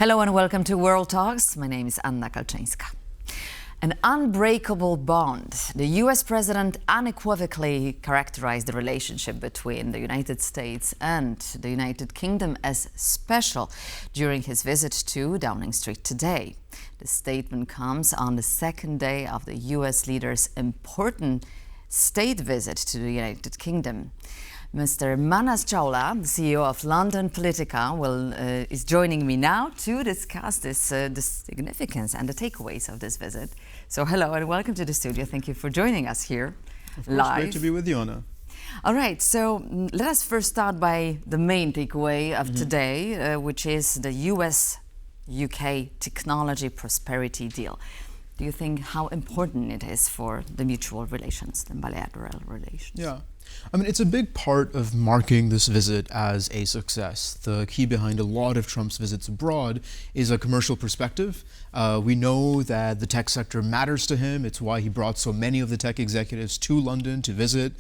Hello and welcome to World Talks. My name is Anna Kalczyńska. An unbreakable bond. The US president unequivocally characterized the relationship between the United States and the United Kingdom as special during his visit to Downing Street today. The statement comes on the second day of the US leader's important state visit to the United Kingdom. Mr. Manas Chawla, the CEO of London Politica, is joining me now to discuss the significance and the takeaways of this visit. So hello and welcome to the studio. Thank you for joining us here live. Great to be with you, Anna. All right, so let us first start by the main takeaway of today, which is the US-UK technology prosperity deal. Do you think how important it is for the mutual relations, the bilateral relations? Yeah. I mean, it's a big part of marking this visit as a success. The key behind a lot of Trump's visits abroad is a commercial perspective. We know that the tech sector matters to him. It's why he brought so many of the tech executives to London to visit,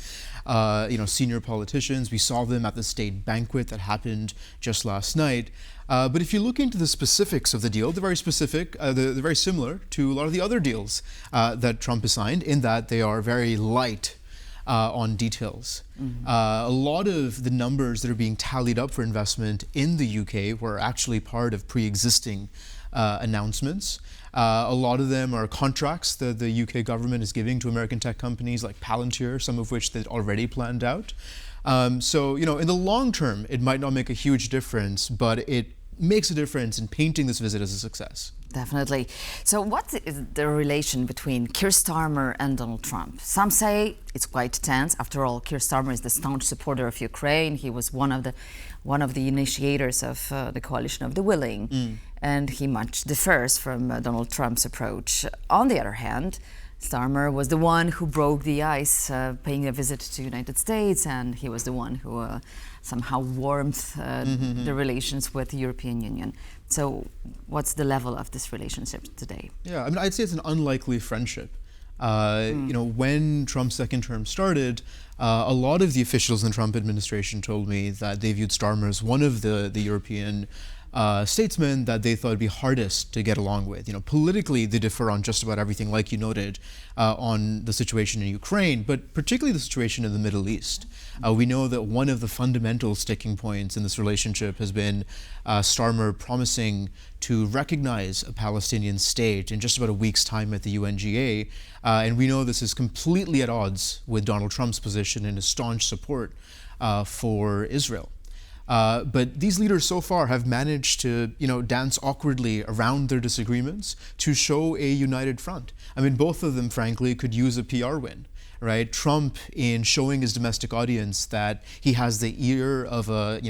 senior politicians. We saw them at the state banquet that happened just last night. But if you look into the specifics of the deal, they're very specific. They're very similar to a lot of the other deals that Trump has signed in that they are very light on details. A lot of the numbers that are being tallied up for investment in the UK were actually part of pre-existing announcements. A lot of them are contracts that the UK government is giving to American tech companies like Palantir, some of which they'd already planned out. So, in the long term, it might not make a huge difference, but it makes a difference in painting this visit as a success. Definitely. So what is the relation between Keir Starmer and Donald Trump? Some say it's quite tense. After all, Keir Starmer is the staunch supporter of Ukraine. He was one of the initiators of the coalition of the willing, and he much differs from Donald Trump's approach. On the other hand, Starmer was the one who broke the ice, paying a visit to the United States, and he was the one who somehow warmed the relations with the European Union. So what's the level of this relationship today? Yeah, I mean, I'd say it's an unlikely friendship. When Trump's second term started, a lot of the officials in the Trump administration told me that they viewed Starmer as one of the European statesmen that they thought would be hardest to get along with. Politically, they differ on just about everything, like you noted, on the situation in Ukraine, but particularly the situation in the Middle East. We know that one of the fundamental sticking points in this relationship has been Starmer promising to recognize a Palestinian state in just about a week's time at the UNGA. And we know this is completely at odds with Donald Trump's position and his staunch support for Israel. But these leaders so far have managed to, dance awkwardly around their disagreements to show a united front. I mean, both of them, frankly, could use a PR win, right? Trump in showing his domestic audience that he has the ear of a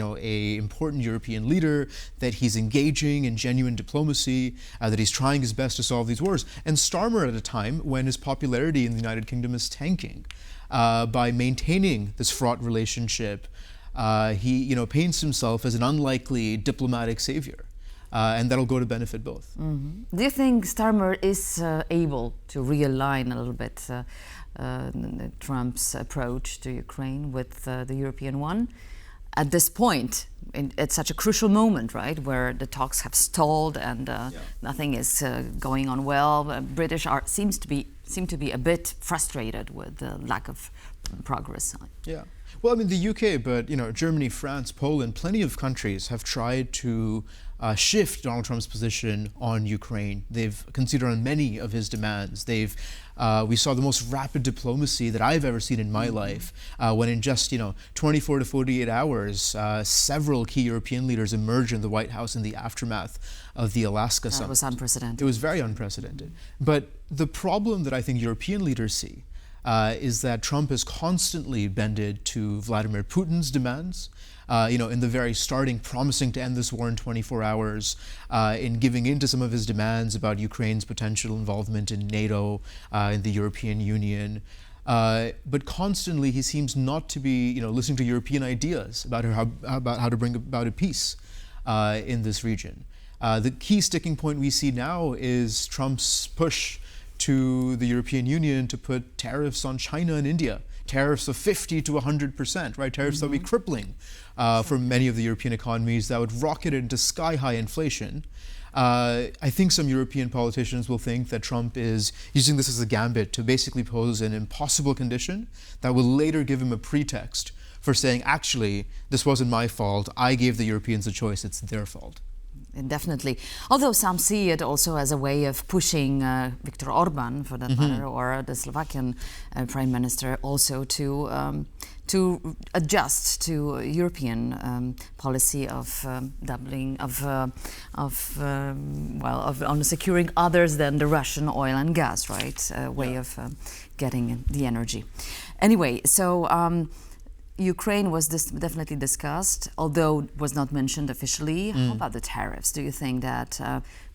important European leader, that he's engaging in genuine diplomacy, that he's trying his best to solve these wars. And Starmer at a time when his popularity in the United Kingdom is tanking, by maintaining this fraught relationship. He paints himself as an unlikely diplomatic savior, and that'll go to benefit both. Do you think Starmer is able to realign a little bit Trump's approach to Ukraine with the European one at this point, at such a crucial moment, right, where the talks have stalled and nothing is going on well? British seem to be a bit frustrated with the lack of progress. Yeah. Well, I mean, the UK, but Germany, France, Poland, plenty of countries have tried to shift Donald Trump's position on Ukraine. They've conceded on many of his demands. We saw the most rapid diplomacy that I've ever seen in my life, when in just 24 to 48 hours, several key European leaders emerged in the White House in the aftermath of the Alaska summit. That was unprecedented. It was very unprecedented. But the problem that I think European leaders see is that Trump has constantly bended to Vladimir Putin's demands, in the very starting, promising to end this war in 24 hours, in giving in to some of his demands about Ukraine's potential involvement in NATO, in the European Union. But constantly he seems not to be, listening to European ideas about how to bring about a peace in this region. The key sticking point we see now is Trump's push to the European Union to put tariffs on China and India, tariffs of 50 to 100%, right? Tariffs that would be crippling for many of the European economies, that would rocket into sky-high inflation. I think some European politicians will think that Trump is using this as a gambit to basically pose an impossible condition that will later give him a pretext for saying, actually, this wasn't my fault. I gave the Europeans a choice. It's their fault. Definitely. Although some see it also as a way of pushing Viktor Orban, for that matter, or the Slovakian Prime Minister also to adjust to European policy of doubling on securing others than the Russian oil and gas, right? Way of getting the energy. Anyway, so. Ukraine was definitely discussed, although was not mentioned officially. How about the tariffs? Do you think that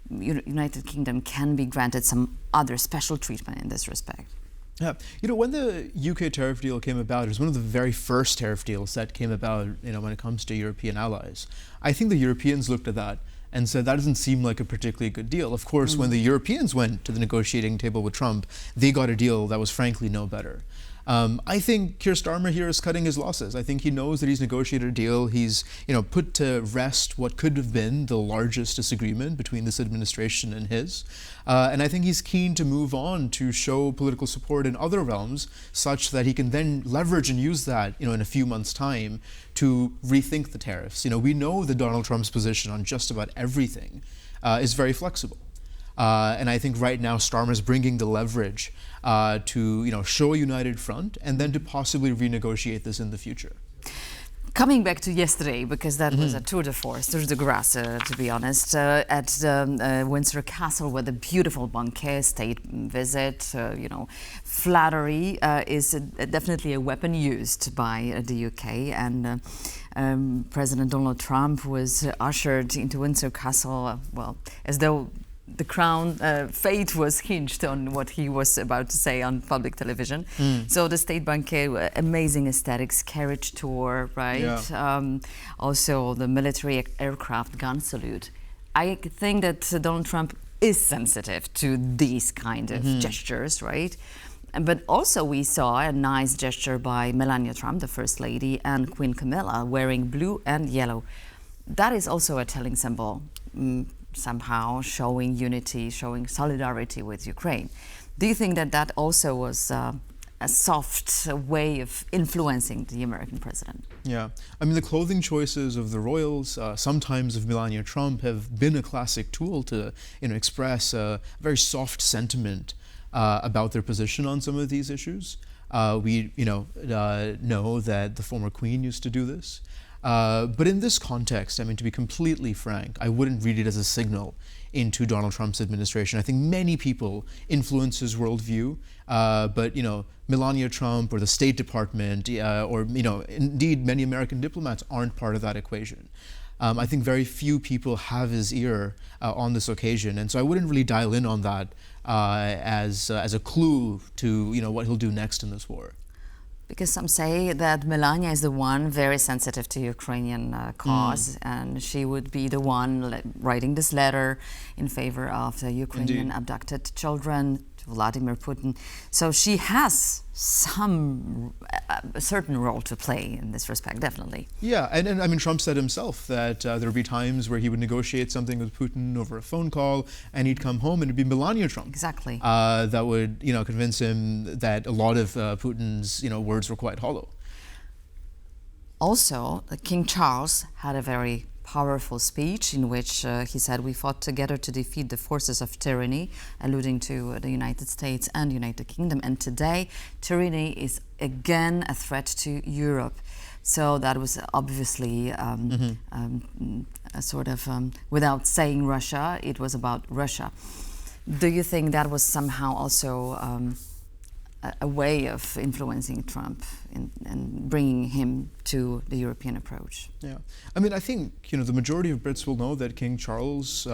United Kingdom can be granted some other special treatment in this respect? Yeah, when the UK tariff deal came about, it was one of the very first tariff deals that came about, when it comes to European allies. I think the Europeans looked at that and said that doesn't seem like a particularly good deal. Of course, when the Europeans went to the negotiating table with Trump, they got a deal that was frankly no better. I think Keir Starmer here is cutting his losses. I think he knows that he's negotiated a deal. He's, put to rest what could have been the largest disagreement between this administration and his. And I think he's keen to move on to show political support in other realms such that he can then leverage and use that, in a few months' time to rethink the tariffs. We know that Donald Trump's position on just about everything is very flexible. And I think right now Starmer's bringing the leverage to show a united front and then to possibly renegotiate this in the future. Coming back to yesterday, because that was a tour de force, tour de grace, to be honest, at Windsor Castle with a beautiful banquet, state visit, flattery is definitely a weapon used by the UK. And President Donald Trump was ushered into Windsor Castle, as though the crown fate was hinged on what he was about to say on public television. So the state banquet, amazing aesthetics, carriage tour, right? Yeah. Also the military aircraft gun salute. I think that Donald Trump is sensitive to these kind of gestures, right? But also we saw a nice gesture by Melania Trump, the First Lady, and Queen Camilla wearing blue and yellow. That is also a telling symbol. Somehow showing unity, showing solidarity with Ukraine. Do you think that that also was a soft way of influencing the American president? Yeah, I mean the clothing choices of the royals, sometimes of Melania Trump, have been a classic tool to express a very soft sentiment about their position on some of these issues. We know that the former queen used to do this. But in this context, to be completely frank, I wouldn't read it as a signal into Donald Trump's administration. I think many people influence his worldview, but Melania Trump or the State Department or indeed many American diplomats aren't part of that equation. I think very few people have his ear on this occasion, and so I wouldn't really dial in on that as a clue to what he'll do next in this war. Because some say that Melania is the one very sensitive to Ukrainian cause, and she would be the one writing this letter in favor of the Ukrainian abducted children to Vladimir Putin. So she has a certain role to play in this respect, definitely. Yeah, and Trump said himself that there would be times where he would negotiate something with Putin over a phone call, and he'd come home and it'd be Melania Trump. Exactly. That would, convince him that a lot of Putin's, words were quite hollow. Also, King Charles had a very powerful speech in which he said, "We fought together to defeat the forces of tyranny," alluding to the United States and United Kingdom. And today, tyranny is again a threat to Europe. So that was obviously a sort of, without saying Russia, it was about Russia. Do you think that was somehow also a way of influencing Trump and bringing him to the European approach? Yeah, I think the majority of Brits will know that King Charles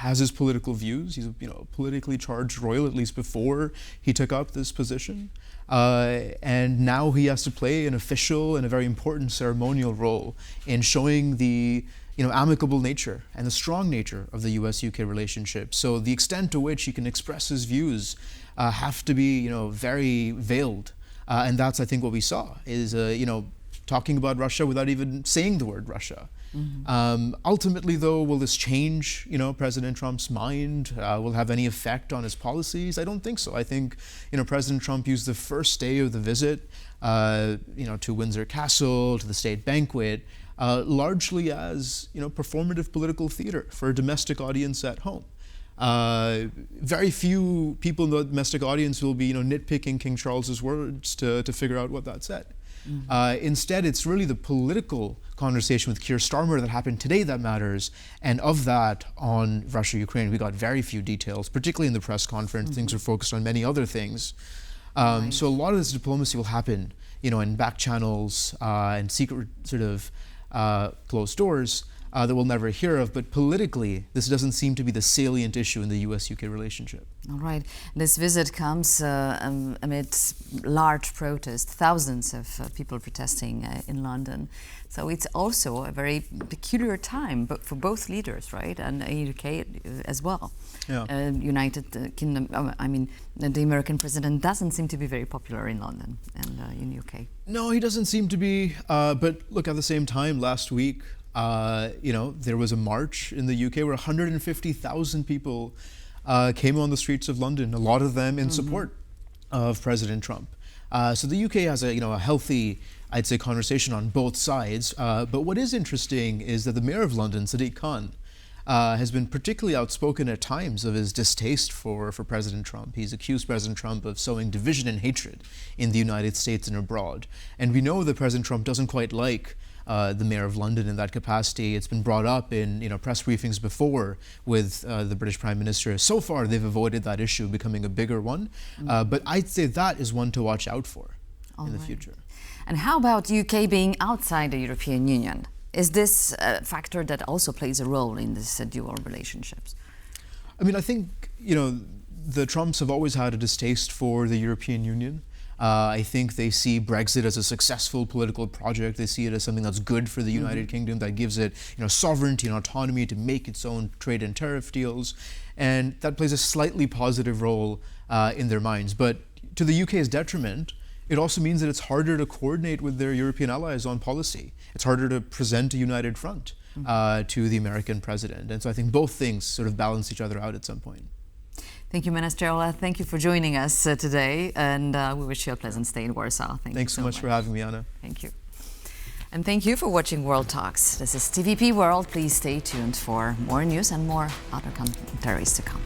has his political views. He's a politically charged royal, at least before he took up this position, and now he has to play an official and a very important ceremonial role in showing the amicable nature and the strong nature of the US-UK relationship. So the extent to which he can express his views have to be, very veiled. And that's, I think, what we saw is, talking about Russia without even saying the word Russia. Ultimately, though, will this change, President Trump's mind? Will it have any effect on his policies? I don't think so. I think, President Trump used the first day of the visit, to Windsor Castle, to the state banquet, largely as, performative political theater for a domestic audience at home. Very few people in the domestic audience will be, nitpicking King Charles's words to figure out what that said. Instead, it's really the political conversation with Keir Starmer that happened today that matters. And of that, on Russia-Ukraine, we got very few details, particularly in the press conference. Things are focused on many other things. So a lot of this diplomacy will happen, in back channels and secret sort of closed doors that we'll never hear of. But politically, this doesn't seem to be the salient issue in the US-UK relationship. All right. This visit comes amid large protests, thousands of people protesting in London. So it's also a very peculiar time for both leaders, right? And UK as well. Yeah. United Kingdom, the American president doesn't seem to be very popular in London and in UK. No, he doesn't seem to be. But look, at the same time, last week, there was a march in the UK where 150,000 people came on the streets of London, a lot of them in support of President Trump. So the UK has a healthy, I'd say, conversation on both sides. But what is interesting is that the Mayor of London, Sadiq Khan, has been particularly outspoken at times of his distaste for President Trump. He's accused President Trump of sowing division and hatred in the United States and abroad. And we know that President Trump doesn't quite like the Mayor of London in that capacity. It's been brought up in press briefings before with the British Prime Minister. So far, they've avoided that issue becoming a bigger one. But I'd say that is one to watch out for in the future. And how about UK being outside the European Union? Is this a factor that also plays a role in this dual relationships? I think, the Trumps have always had a distaste for the European Union. I think they see Brexit as a successful political project. They see it as something that's good for the United Kingdom, that gives it, sovereignty and autonomy to make its own trade and tariff deals. And that plays a slightly positive role in their minds. But to the UK's detriment, it also means that it's harder to coordinate with their European allies on policy. It's harder to present a united front to the American president. And so I think both things sort of balance each other out at some point. Thank you, Manas Chawla. Thank you for joining us today, and we wish you a pleasant stay in Warsaw. Thanks so much for having me, Anna. Thank you. And thank you for watching World Talks. This is TVP World. Please stay tuned for more news and more other commentaries to come.